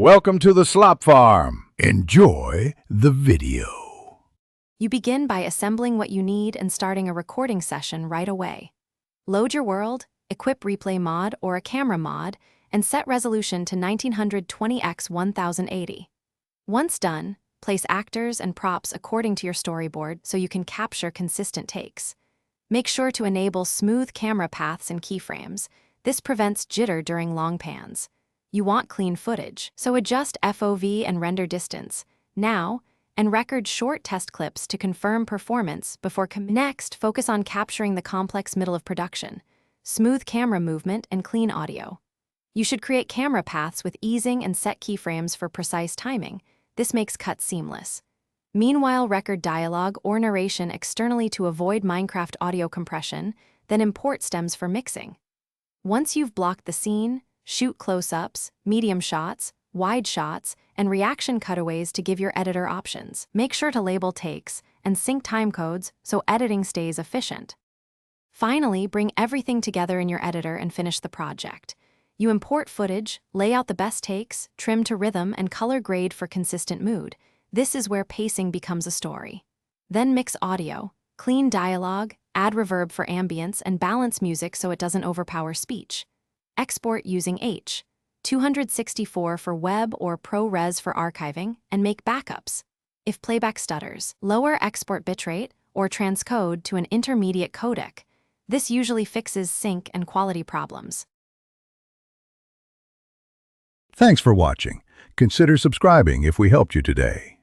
Welcome to the Slop Farm. Enjoy the video. You begin by assembling what you need and starting a recording session right away. Load your world, equip replay mod or a camera mod, and set resolution to 1920x 1080. Once done, place actors and props according to your storyboard so you can capture consistent takes. Make sure to enable smooth camera paths and keyframes. This prevents jitter during long pans. You want clean footage, so adjust FOV and render distance now, and record short test clips to confirm performance before Next, focus on capturing the complex middle of production, smooth camera movement, and clean audio. You should create camera paths with easing and set keyframes for precise timing. This makes cuts seamless. Meanwhile, record dialogue or narration externally to avoid Minecraft audio compression, then import stems for mixing. Once you've blocked the scene, shoot close-ups, medium shots, wide shots, and reaction cutaways to give your editor options. Make sure to label takes and sync timecodes so editing stays efficient. Finally, bring everything together in your editor and finish the project. You import footage, lay out the best takes, trim to rhythm, and color grade for consistent mood. This is where pacing becomes a story. Then mix audio, clean dialogue, add reverb for ambience, and balance music so it doesn't overpower speech. Export using H.264 for web or ProRes for archiving, and make backups. If playback stutters, lower export bitrate or transcode to an intermediate codec. This usually fixes sync and quality problems. Thanks for watching. Consider subscribing if we helped you today.